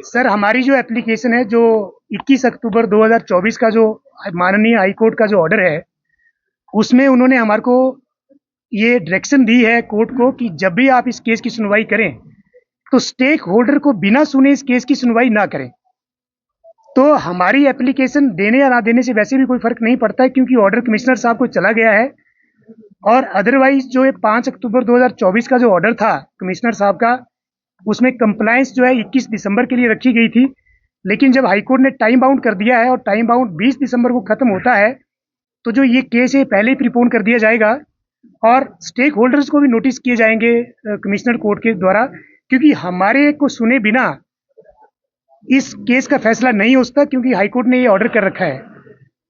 Sir हमारी जो application है जो 21 अक्टूबर 2024 का जो माननीय हाई कोर्ट का जो ऑर्डर है उसमें उन्होंने हमारे को ये डायरेक्शन दी है कोर्ट को कि जब भी आप इस केस की सुनवाई करें तो स्टेक होल्डर को बिना सुने इस केस की सुनवाई ना करें। तो हमारी एप्लीकेशन देने या ना देने से वैसे भी कोई फर्क नहीं पड़ता है क्योंकि ऑर्डर कमिश्नर साहब को चला गया है। और अदरवाइज जो ये 5 अक्टूबर 2024 का जो ऑर्डर था कमिश्नर साहब का उसमें कंप्लायंस जो है 21 दिसंबर के लिए रखी गई थी, लेकिन जब हाईकोर्ट ने टाइम बाउंड कर दिया है और टाइम बाउंड 20 दिसंबर को खत्म होता है तो जो ये केस है पहले ही प्रीपोन कर दिया जाएगा और स्टेक होल्डर्स को भी नोटिस किए जाएंगे कमिश्नर कोर्ट के द्वारा, क्योंकि हमारे को सुने बिना इस केस का फैसला नहीं हो सकता क्योंकि हाईकोर्ट ने ये ऑर्डर कर रखा है।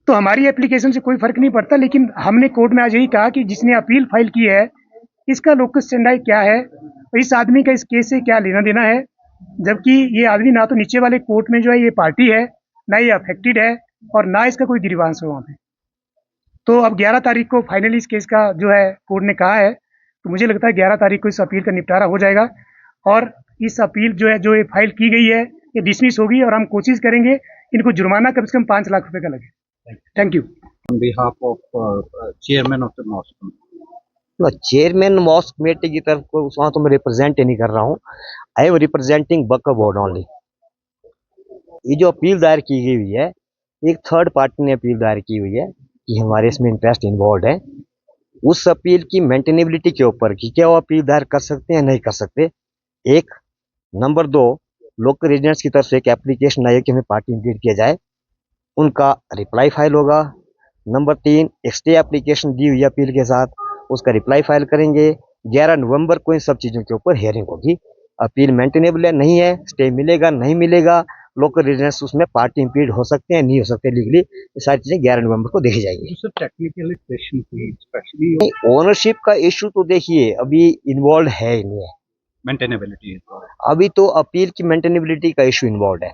तो हमारी एप्लीकेशन से कोई फर्क नहीं पड़ता, लेकिन हमने कोर्ट में आज यही कहा कि जिसने अपील फाइल की है इसका लोकस स्टैंडाई क्या है, इस आदमी का इस केस से क्या लेना देना है, जबकि ये आदमी ना तो नीचे वाले कोर्ट में जो है ये पार्टी है, ना ये अफेक्टेड है और ना इसका कोई गिरीवांश है वहाँ पे। तो अब 11 तारीख को फाइनली इस केस का जो है कोर्ट ने कहा है, तो मुझे लगता है 11 तारीख को इस अपील का निपटारा हो जाएगा और इस अपील जो है जो ये फाइल की गई है ये डिसमिस होगी और हम कोशिश करेंगे इनको जुर्माना कम से कम 5 लाख रुपए का लगे। Thank you. On behalf of chairman of the mosque. Chairman mosque committee की तरफ को वहाँ तो मैं रिप्रेजेंट ही नहीं कर रहा हूँ। I am representing Waqf board only. ये जो अपील दायर की गई हुई है एक थर्ड पार्टी ने अपील दायर की हुई है कि हमारे इसमें इंटरेस्ट इन्वॉल्व है। उस अपील की मेंटेनेबिलिटी के ऊपर कि क्या वो अपील दायर कर सकते हैं नहीं कर सकते, एक। नंबर 2, लोकल रेजिडेंट्स की तरफ से एक एप्लीकेशन आई है कि हमें पार्टी इंक्लूड किया जाए, उनका रिप्लाई फाइल होगा। नंबर 3, एक स्टे एप्लीकेशन दी हुई है अपील के साथ, उसका रिप्लाई फाइल करेंगे। 11 नवंबर को इन सब चीज़ों के ऊपर हियरिंग होगी। अपील मेंटेनेबल है नहीं है, स्टे मिलेगा नहीं मिलेगा, लोकल रेजिडेंट्स उसमें पार्टी इंपीड हो सकते हैं नहीं हो सकते लीगली, ये सारी चीज़ें 11 नवंबर को देखी जाएंगी। टेक्निकली क्वेश्चन थी स्पेशली ओनरशिप का इशू तो देखिए अभी इन्वॉल्व है ही नहीं है, मेंटेनेबिलिटी। अभी तो अपील की मेंटेनेबिलिटी का इशू इन्वॉल्व है।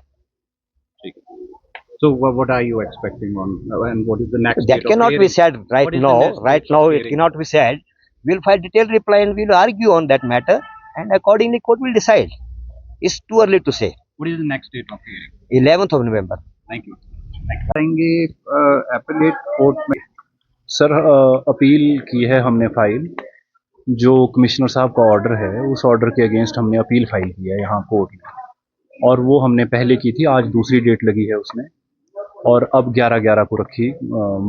So what are you expecting on and what is the next That date of cannot be hearing? said right What is the now. next Right date of now, it hearing? cannot be said. We'll file detailed reply and we'll argue on that matter, and accordingly, court will decide. It's too early to say. What is the next date of hearing? 11th of November. Thank you. आएंगे appellate court में। Sir appeal की है हमने file, जो commissioner साहब का order है उस ऑर्डर के अगेंस्ट हमने अपील फाइल की है यहाँ कोर्ट में, और वो हमने पहले की थी, आज दूसरी डेट लगी है उसमें, और अब 11/11 को रखी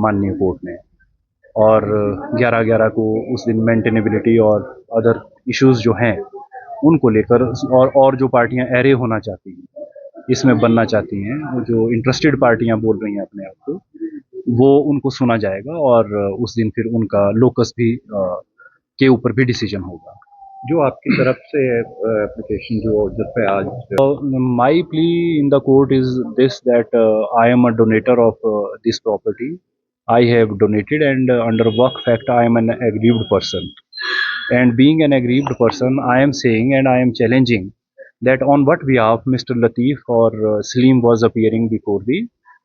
माननीय कोर्ट ने, और 11/11 को उस दिन मेंटेनेबिलिटी और अदर इश्यूज जो हैं उनको लेकर और जो पार्टियां एरे होना चाहती हैं इसमें बनना चाहती हैं, वो जो इंटरेस्टेड पार्टियां बोल रही हैं अपने आप को, वो उनको सुना जाएगा और उस दिन फिर उनका लोकस भी के ऊपर भी डिसीजन होगा। जो आपकी तरफ से एप्लीकेशन जो जिस पे आज my plea in the court is this that I am a donator of this property, I have donated and under Waqf act I am an aggrieved person, and being an aggrieved person I am saying and I am challenging that on what behalf Mr. Lateef or Salim was appearing before the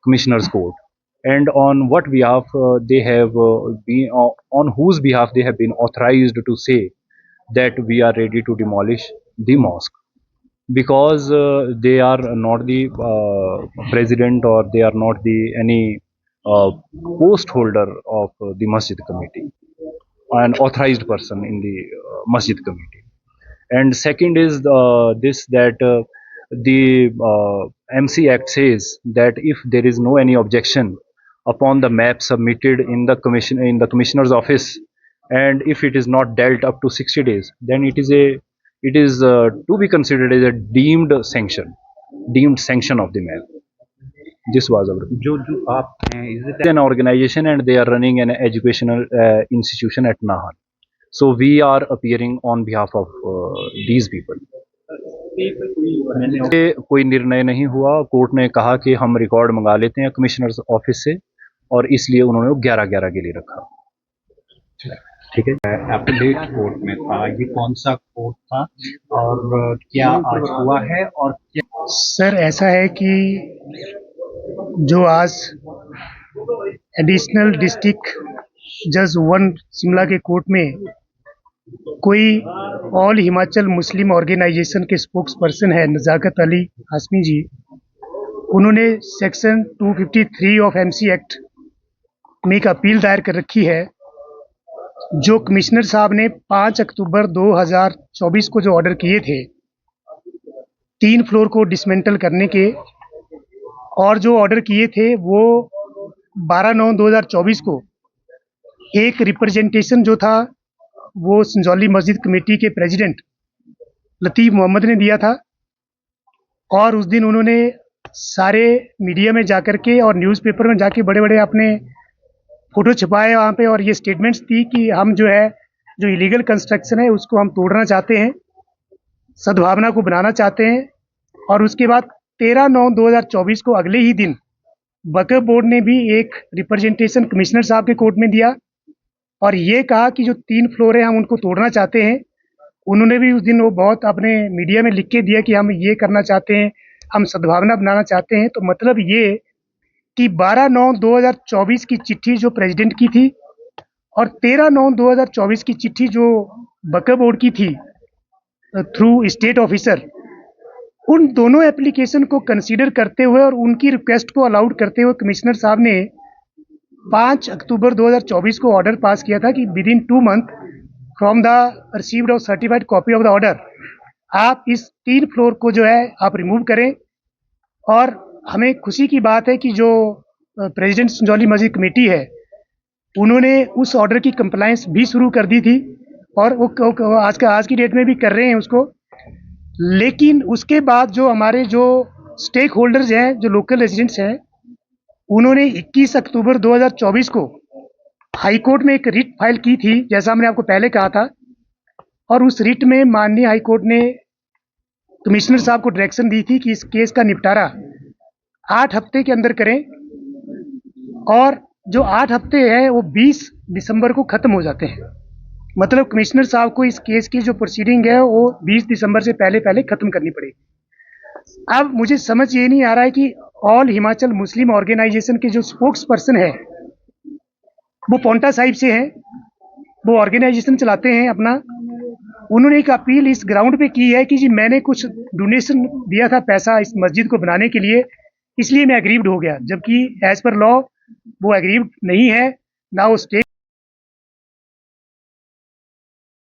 commissioner's court, and on what behalf they have been on whose behalf they have been authorized to say that we are ready to demolish the mosque, because they are not the president or they are not the any post holder of the masjid committee, an authorized person in the masjid committee. And second is this that the MC Act says that if there is no any objection upon the map submitted in the commissioner's office, and if it is not dealt up to 60 days, then it is to be considered as a deemed sanction of the map. This was our जो आप हैं, is it an organization and they are running an educational institution at Nahan. So we are appearing on behalf of these people. कोई निर्णय नहीं हुआ, court ने कहा कि हम रिकॉर्ड मंगा लेते हैं कमिश्नर ऑफिस से, और इसलिए उन्होंने 11/11 के लिए रखा। ठीक है, एपेलेट कोर्ट में था, ये कौन सा कोर्ट था और क्या आज हुआ है और क्या? सर ऐसा है कि जो आज एडिशनल डिस्ट्रिक्ट जज 1 शिमला के कोर्ट में कोई ऑल हिमाचल मुस्लिम ऑर्गेनाइजेशन के स्पोक्स पर्सन है नज़ाकत अली हाशमी जी, उन्होंने सेक्शन 253 ऑफ एमसी एक्ट में एक अपील दायर कर रखी है, जो कमिश्नर साहब ने 5 अक्टूबर 2024 को जो ऑर्डर किए थे 3 फ्लोर को डिसमेंटल करने के, और जो ऑर्डर किए थे वो 12/9/2024 को एक रिप्रेजेंटेशन जो था वो संजौली मस्जिद कमेटी के प्रेसिडेंट लतीफ़ मोहम्मद ने दिया था। और उस दिन उन्होंने सारे मीडिया में जाकर के और न्यूज़पेपर में जाके बड़े-बड़े अपने फ़ोटो छपाए वहाँ पे, और ये स्टेटमेंट्स दी कि हम जो है जो इलीगल कंस्ट्रक्शन है उसको हम तोड़ना चाहते हैं, सद्भावना को बनाना चाहते हैं। और उसके बाद 13/9/2024 को अगले ही दिन वक्फ बोर्ड ने भी एक रिप्रेजेंटेशन कमिश्नर साहब के कोर्ट में दिया और ये कहा कि जो 3 फ्लोर है हम उनको तोड़ना चाहते हैं। उन्होंने भी उस दिन वो बहुत अपने मीडिया में लिख के दिया कि हम ये करना चाहते हैं, हम सद्भावना बनाना चाहते हैं। तो मतलब ये कि 12/9/2024 की चिट्ठी जो प्रेसिडेंट की थी और 13/9/2024 की चिट्ठी जो वक्फ बोर्ड की थी थ्रू स्टेट ऑफिसर, उन दोनों एप्लीकेशन को कंसीडर करते हुए और उनकी रिक्वेस्ट को अलाउड करते हुए कमिश्नर साहब ने 5 अक्टूबर 2024 को ऑर्डर पास किया था कि within 2 month from the received और certified copy of the order आप इस 3 फ्लोर को जो है आप रिमूव करें। और हमें खुशी की बात है कि जो प्रेसिडेंट संजौली मस्जिद कमेटी है उन्होंने उस ऑर्डर की कंप्लायंस भी शुरू कर दी थी और वो आज की डेट में भी कर रहे हैं उसको। लेकिन उसके बाद जो हमारे जो स्टेक होल्डर्स हैं, जो लोकल रेजिडेंट्स हैं, उन्होंने 21 अक्टूबर 2024 को हाई कोर्ट में एक रिट फाइल की थी, जैसा हमने आपको पहले कहा था। और उस रिट में माननीय हाई कोर्ट ने कमिश्नर साहब को डायरेक्शन दी थी कि इस केस का निपटारा 8 हफ्ते के अंदर करें, और जो 8 हफ्ते हैं वो 20 दिसंबर को ख़त्म हो जाते हैं। मतलब कमिश्नर साहब को इस केस की जो प्रोसीडिंग है वो 20 दिसंबर से पहले ख़त्म करनी पड़ेगी। अब मुझे समझ ये नहीं आ रहा है कि ऑल हिमाचल मुस्लिम ऑर्गेनाइजेशन के जो स्पोक्स पर्सन है वो पौंटा साहिब से हैं, वो ऑर्गेनाइजेशन चलाते हैं अपना। उन्होंने एक अपील इस ग्राउंड पे की है कि जी मैंने कुछ डोनेशन दिया था पैसा इस मस्जिद को बनाने के लिए, इसलिए मैं एग्रीव्ड हो गया, जबकि एज पर लॉ वो एग्रीव्ड नहीं है, ना वो स्टेक